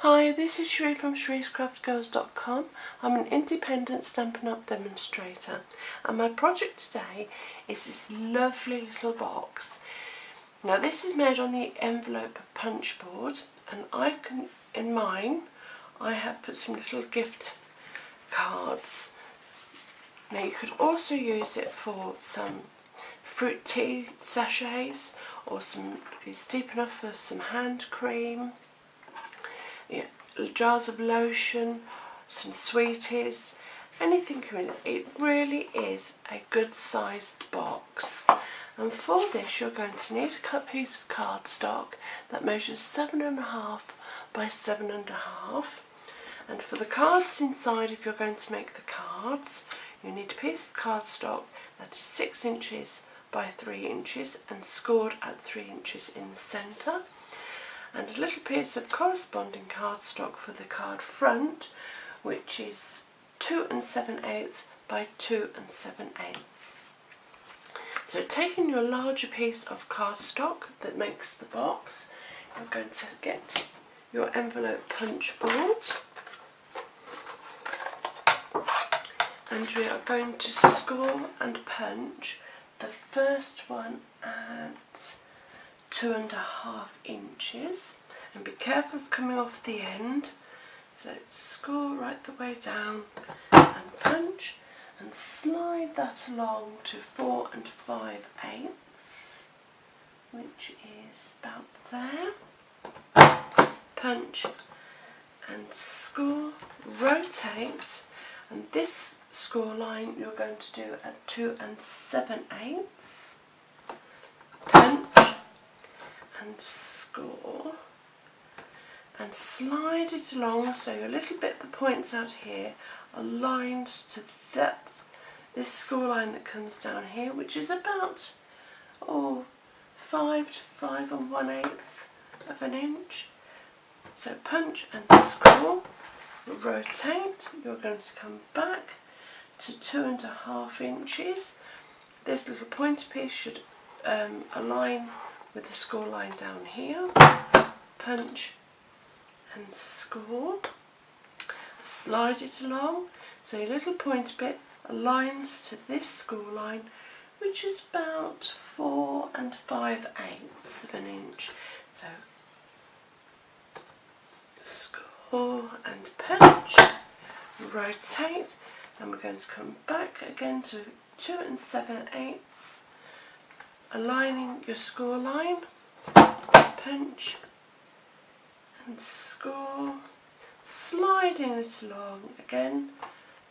Hi, this is Sheree from shreescraftgirls.com. I'm an independent Stampin' Up! Demonstrator, and my project today is this lovely little box. Now this is made on the envelope punch board, and in mine I have put some little gift cards. Now you could also use it for some fruit tea sachets, or it's deep enough for some hand cream, jars of lotion, some sweeties, anything you want. It really is a good sized box. And for this you're going to need a cut piece of cardstock that measures 7.5 by 7.5. And for the cards inside, if you're going to make the cards, you need a piece of cardstock that is 6 inches by 3 inches and scored at 3 inches in the centre, and a little piece of corresponding cardstock for the card front, which is 2 7/8 by 2 7/8. So taking your larger piece of cardstock that makes the box, you're going to get your envelope punch board, and we are going to score and punch the first one at 2.5 inches, and be careful of coming off the end. So score right the way down and punch, and slide that along to 4 5/8, which is about there. Punch and score, rotate, and this score line you're going to do at 2 7/8. Punch and score, and slide it along so your little bit that points out here are lined to this score line that comes down here, which is about 5 to 5 1/8 of an inch. So punch and score, rotate, you're going to come back to 2.5 inches. This little pointy piece should align with the score line down here. Punch and score, slide it along so your little pointy bit aligns to this score line, which is about 4 5/8 of an inch. So score and punch, rotate, and we're going to come back again to 2 7/8, aligning your score line, punch and score, sliding it along again,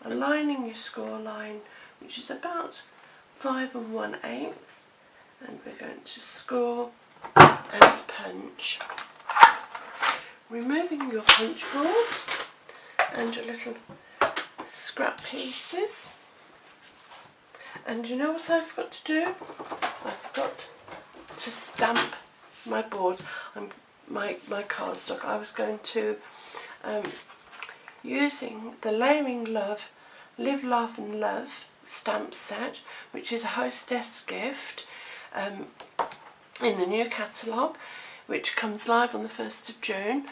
aligning your score line, which is about 5 1/8, and we're going to score and punch. Removing your punch board and your little scrap pieces. And you know what I forgot to do? I forgot to stamp my board, my cardstock. I was going to, using the Layering Love, Live, Laugh and Love stamp set, which is a hostess gift in the new catalogue, which comes live on the 1st of June.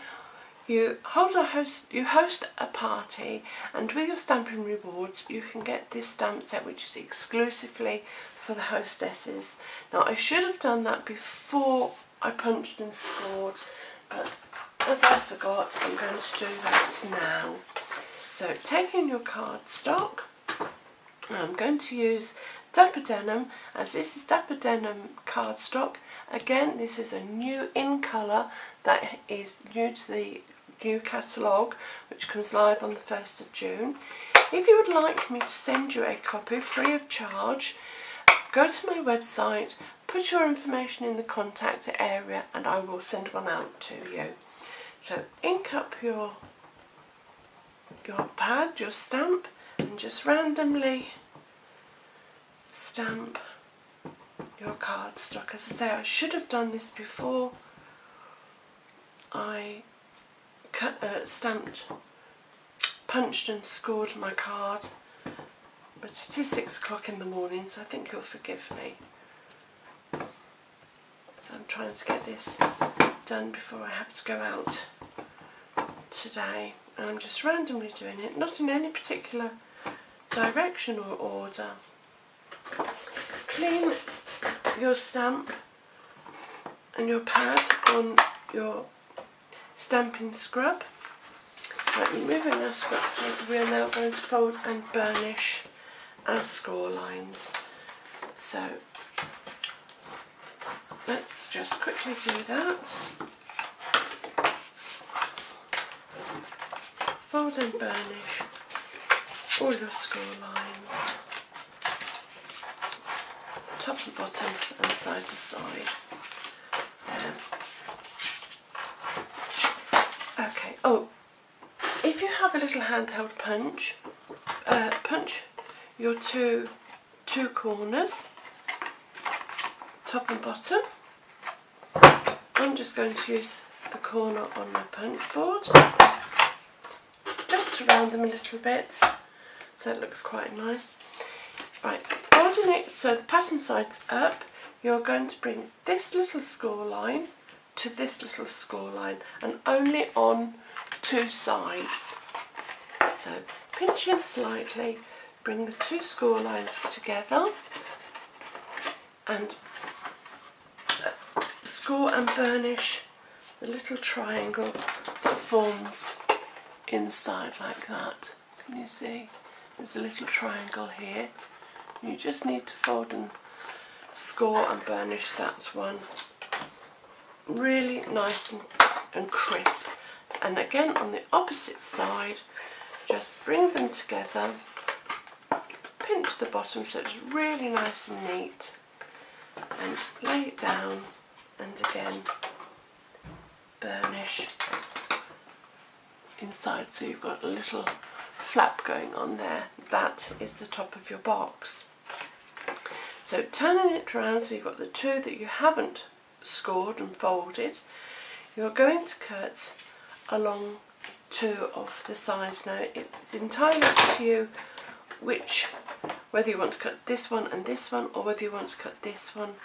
You host a party, and with your Stampin' Rewards you can get this stamp set, which is exclusively for the hostesses. Now I should have done that before I punched and scored, but as I forgot, I'm going to do that now. So taking your cardstock, I'm going to use Dapper Denim, as this is Dapper Denim cardstock. Again, this is a new in colour that is new to the new catalogue, which comes live on the 1st of June. If you would like me to send you a copy free of charge, go to my website, put your information in the contact area, and I will send one out to you. So ink up your pad, your stamp, and just randomly stamp your cardstock. As I say, I should have done this before I punched and scored my card, but it is 6 o'clock in the morning, so I think you'll forgive me. So I'm trying to get this done before I have to go out today. I'm just randomly doing it, not in any particular direction or order. Clean your stamp and your pad on your stamping scrub. Right, removing our scrub paper, we are now going to fold and burnish our score lines. So let's just quickly do that. Fold and burnish all your score lines, top and bottoms and side to side. There. Okay, oh, if you have a little handheld punch, punch your two corners, top and bottom. I'm just going to use the corner on my punch board, just to round them a little bit, so it looks quite nice. Right, folding it so the pattern side's up, you're going to bring this little score line to this little score line, and only on two sides. So pinch in slightly, bring the two score lines together, and score and burnish the little triangle that forms inside like that. Can you see? There's a little triangle here. You just need to fold and score and burnish that one really nice and crisp. And again on the opposite side, just bring them together, pinch the bottom so it's really nice and neat, and lay it down, and again burnish inside so you've got a little flap going on there. That is the top of your box. So turning it around so you've got the two that you haven't scored and folded, you're going to cut along two of the sides. Now it's entirely up to you whether you want to cut this one and this one, or whether you want to cut this one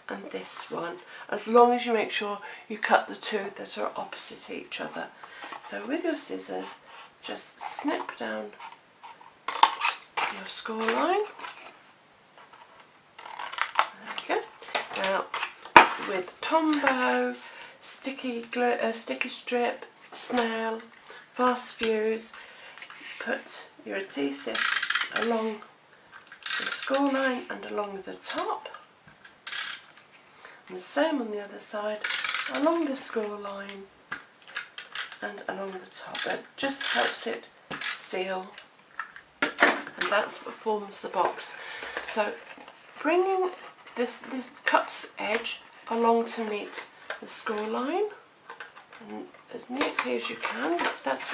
and this one, as long as you make sure you cut the two that are opposite each other. So with your scissors, just snip down your score line. There we go. Now with Tombow, sticky strip, snail, fast fuse, put your adhesive along the score line and along the top, and the same on the other side, along the score line and along the top. That just helps it seal, and that's what forms the box. So bringing this cup's edge along to meet the score line, and as neatly as you can, because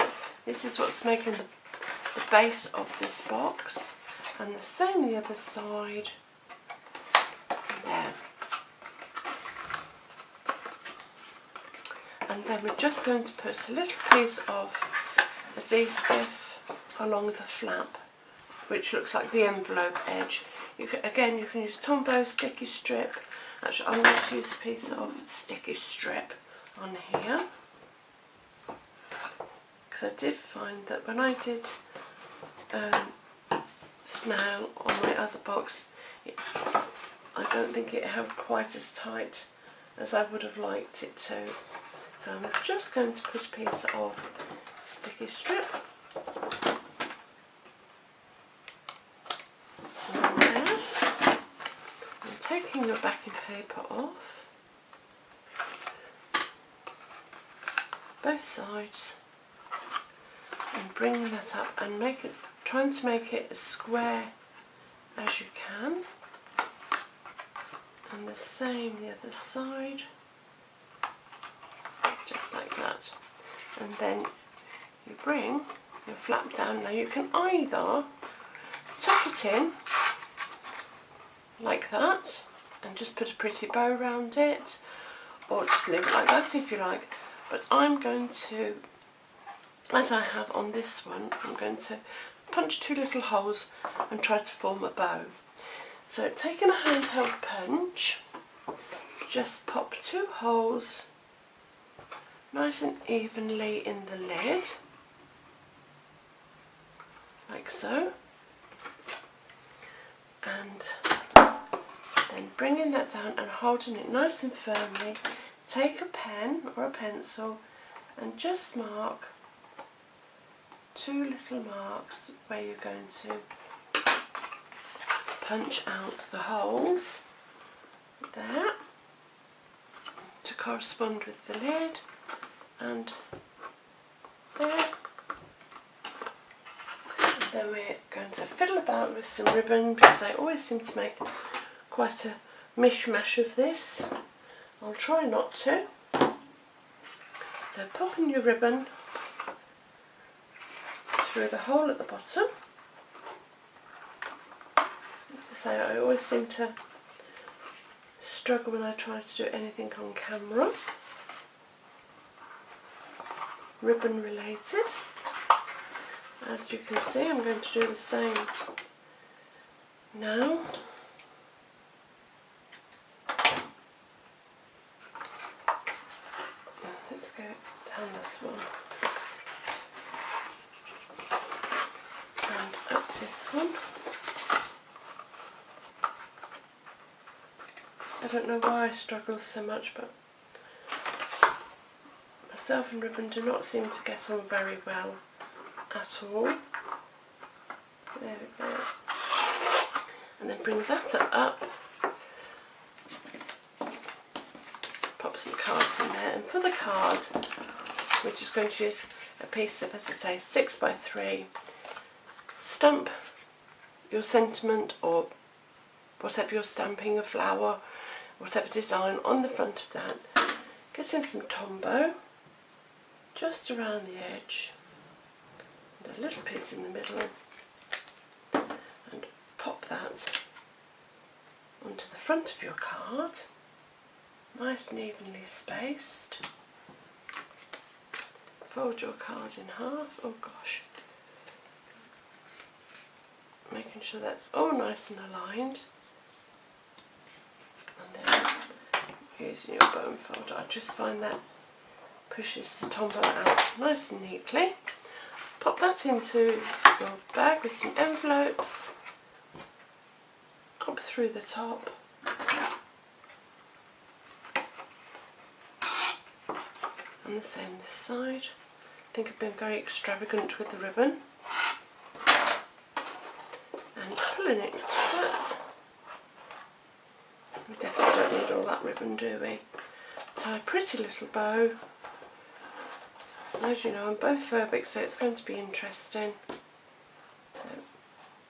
this is what's making the base of this box, and the same the other side. There. And then we're just going to put a little piece of adhesive along the flap, which looks like the envelope edge. You can use Tombow sticky strip. Actually, I'm going to use a piece of sticky strip on here, because I did find that when I did snail on my other box, I don't think it held quite as tight as I would have liked it to. So I'm just going to put a piece of sticky strip on there. I'm taking the backing paper off both sides and bringing that up and trying to make it as square as you can, and the same the other side, just like that. And then you bring your flap down. Now you can either tuck it in like that and just put a pretty bow around it, or just leave it like that if you like, but I'm going to, as I have on this one, I'm going to punch two little holes and try to form a bow. So taking a handheld punch, just pop two holes nice and evenly in the lid, like so, and then bringing that down and holding it nice and firmly. Take a pen or a pencil and just mark 2 little marks where you're going to punch out the holes there to correspond with the lid, and there. And then we're going to fiddle about with some ribbon, because I always seem to make quite a mishmash of this. I'll try not to. So pop in your ribbon through the hole at the bottom. As I say, I always seem to struggle when I try to do anything on camera, ribbon related. As you can see, I'm going to do the same now. Let's go down this one and up this one. I don't know why I struggle so much, but myself and ribbon do not seem to get on very well at all. There we go. And then bring that up. Pop some cards in there, and for the card we're just going to use a piece of, as I say, 6 by 3. Stamp your sentiment or whatever you're stamping, a flower, whatever design on the front of that. Get in some Tombow just around the edge and a little piece in the middle, and pop that onto the front of your card, nice and evenly spaced. Fold your card in half. Oh gosh, making sure that's all nice and aligned. And then using your bone folder, I just find that pushes the Tombow out nice and neatly. Pop that into your bag with some envelopes up through the top. And the same this side. I think I've been very extravagant with the ribbon. And pulling it flat. We definitely don't need all that ribbon, do we? Tie a pretty little bow. And as you know, I'm bow phobic, so it's going to be interesting. So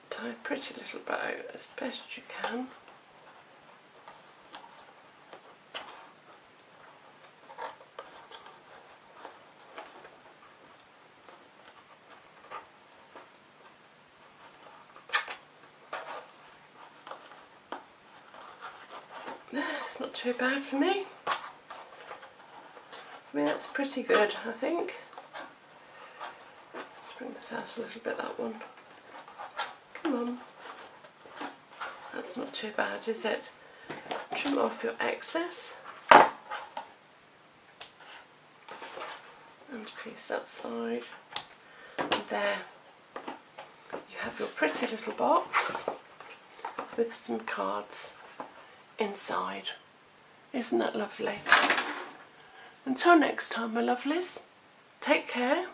tie a pretty little bow as best you can. That's not too bad for me. I mean, that's pretty good, I think. Let's bring this out a little bit, that one. Come on. That's not too bad, is it? Trim off your excess. And a piece that side. And there you have your pretty little box with some cards inside. Isn't that lovely? Until next time, my lovelies, take care.